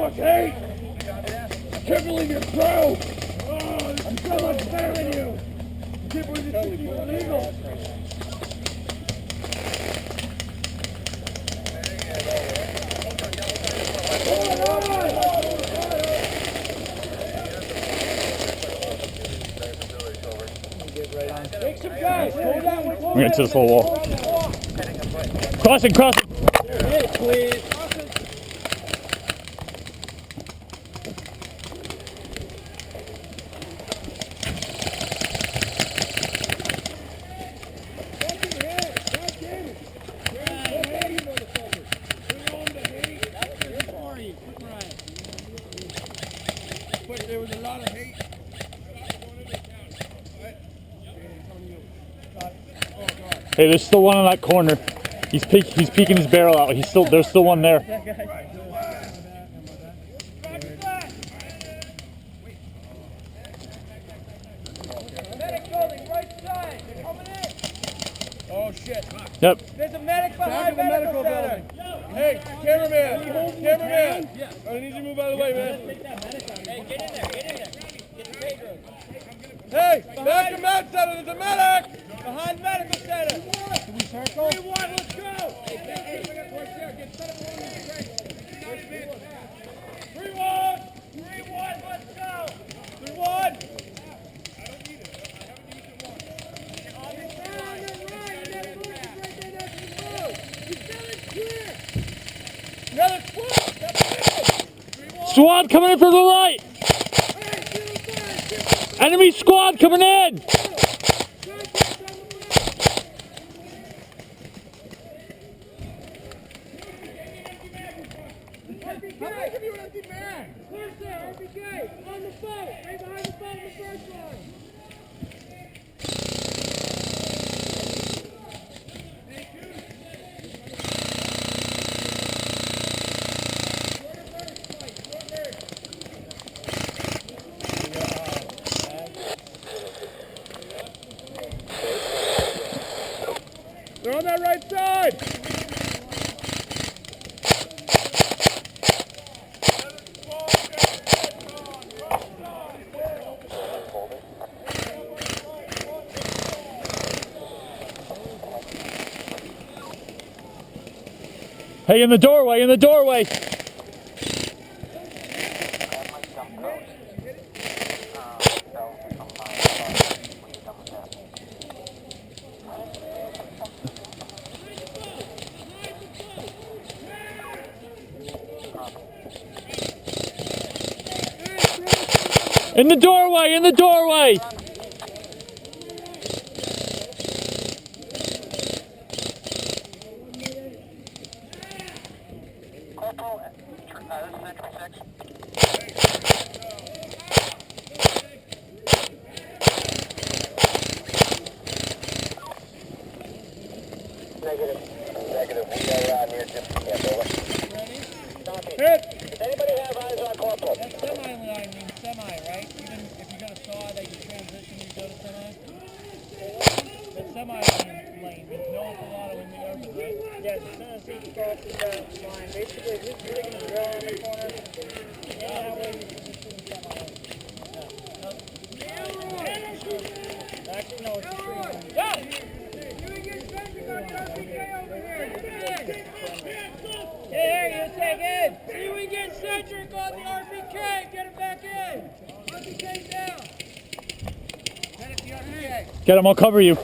much hate! I can't believe you're pro! I'm so much better than you! I can't believe you're thinking you're illegal! I'm going to this little wall. Crossing, crossing! Please. There was a lot of hate. Hey, there's still one in that corner. He's peeking his barrel out. There's still one there. Oh shit. Yep. There's a medic behind the medical building. Hey, cameraman. Cameraman. I need you to move out of the way, man. Hey, get in there. Get the Pedro. Hey, back to med center. There's a medic. Behind medical center. Can we circle? 3-1, let's go. Hey, 3-1, let's go. 3-1. Squad coming in from the right! Enemy squad coming in! On the boat, right behind the boat in the first one. They're on that right side. Hey, in the doorway, in the doorway! In the doorway, in the doorway! Negative. We are near Gypsy Camp. Over. Hit. Does anybody have eyes on Corporal? That's semi-line means semi, right? Even if you got a saw that you transition, you go to semi? That's semi-line lane. There's no Colorado in the open, right? Yeah, as soon as he crosses that line, basically if he's digging a drill in the corner, that way you can just shoot him semi-line. Actually, no, it's a tree. Go! Hey, you take it. See, we get Centric on the RPK. Get him back in. RPK down. Get it, the RPK. Get him, I'll cover you.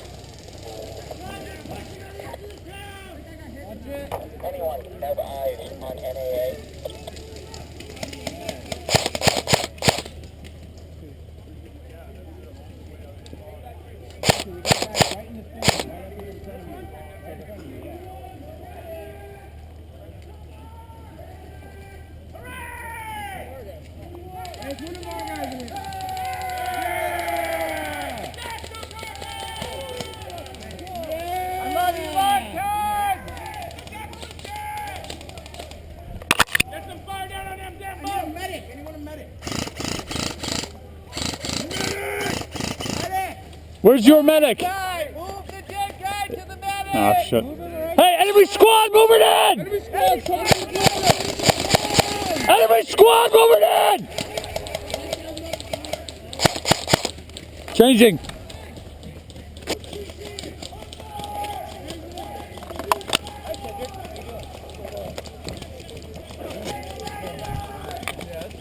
Anyone have eyes on NAA? Where's your medic? Move the dead guy to the medic. Ah, shit. Hey, enemy squad moving in! Enemy squad coming in the corner. Enemy squad moving in! Changing.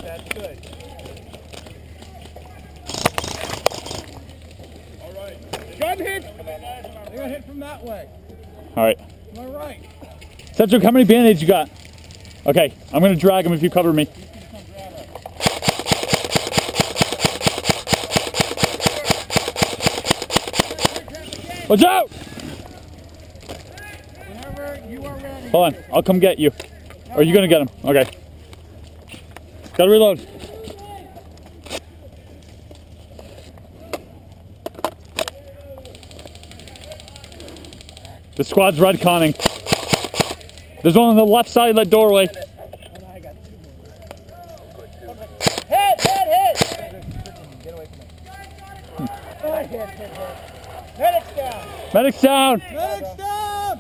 That's good. All right. Gun hit! They got hit from that way. Alright. All right. Cedric, how many band-aids you got? Okay, I'm gonna drag him if you cover me. Watch out! Whenever you are ready. Hold on, I'll come get you. Or are you gonna get him? Okay. Gotta reload. The squad's red conning. There's one on the left side of that doorway. Hit! Get away from me. Hit! Medic's down! Medic's down! Medics down!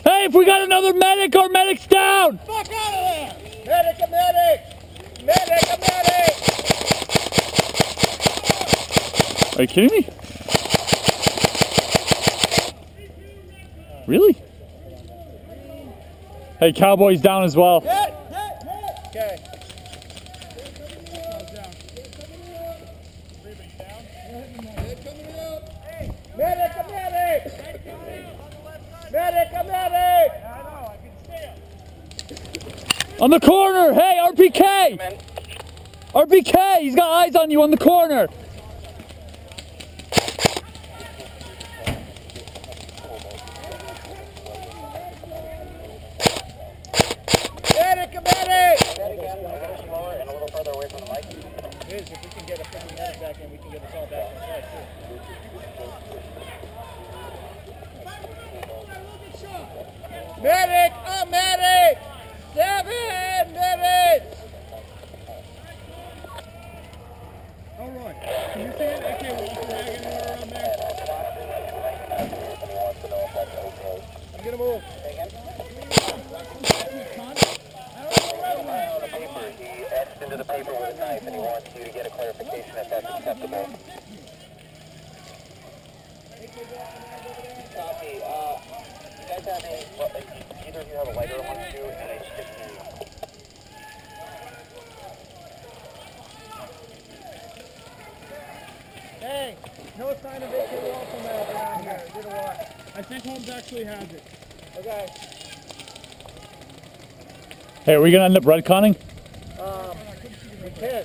Hey, if we got another medic, our medic's down! Fuck out of there! Medic, a medic! Medic, a medic! Are you kidding me? Really? Hey, Cowboy's down as well. Okay. Medic, a medic! Medic, a medic! On the corner! Hey, RPK! RPK! He's got eyes on you on the corner! Medic, a medic! Slower and a little further away from the mic. If we can get a freaking medic back in, we can get us all back inside too. Medic! A medic! 7 minutes! All right. Can you see it? I can't walk around anywhere around there. I'm gonna move. He etched into the paper with a knife and he wants you to get a clarification if that's acceptable. Copy. You guys have either of you have a lighter on one shoe and a stick in. Hey, no sign of AK wall from around here. Get a walk. I think Holmes actually has it. Okay. Hey, are we gonna end up redconning? We can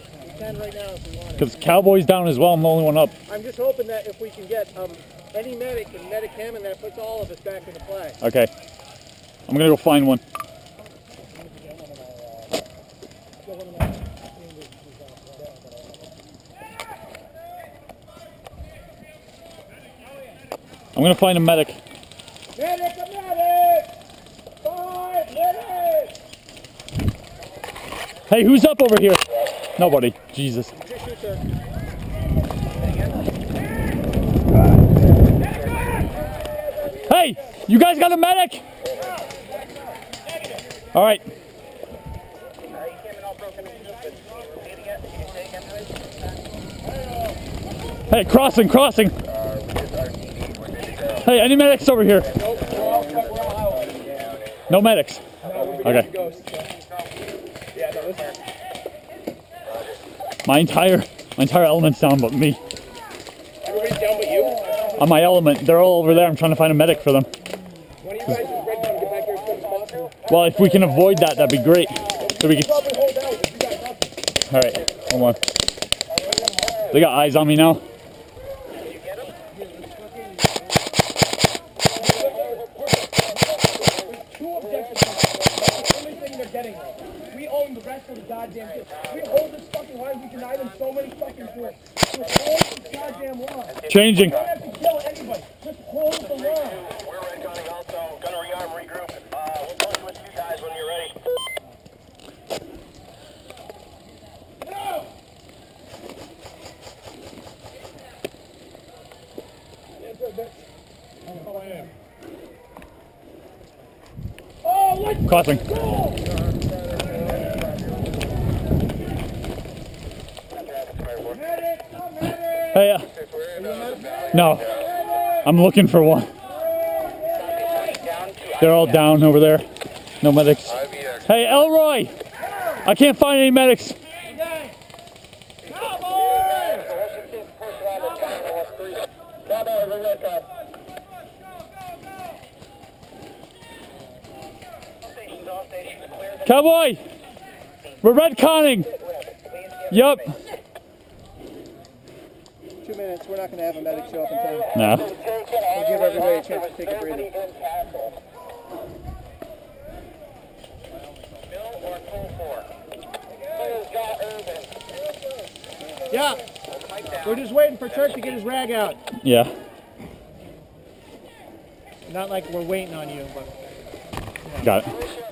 right now if we want it. Because Cowboy's down as well, I'm the only one up. I'm just hoping that if we can get any medic and medic him, and that puts all of us back into play. Okay. I'm gonna go find one. I'm gonna find a medic. Medic, a medic! 5 minutes! Hey, who's up over here? Nobody. Jesus. Just shoot, sir. Hey, you guys got a medic? All right. You came in all broken and stupid. Repeating it. Can you say again, please? Hey, crossing. Hey, any medics over here? No medics. Okay. My entire element's down but me. Everybody's down but you? On my element, they're all over there. I'm trying to find a medic for them. Why don't you guys just red down and get back here as quick as possible? Well, if we can avoid that, that'd be great. So we can. Probably hold out if you got nothing. All right, hold on. They got eyes on me now. We own the rest of the goddamn thing. We hold this fucking line, we deny them so many fucking things. Just hold this goddamn line. Changing. You don't have to kill anybody. Just hold the line. We're redconning also. Gonna rearm, regroup. We'll punch with you guys when you're ready. No! Oh, let's Crossing. go! Hey, no. I'm looking for one. They're all down over there. No medics. Hey, Elroy! I can't find any medics. Cowboy! We're retconning! Yup. 2 minutes. We're not going to have a medic show up in time. No. We'll give everybody a chance to take a breather. Yeah. We're just waiting for Turk to get his rag out. Yeah. Not like we're waiting on you, but... Got it.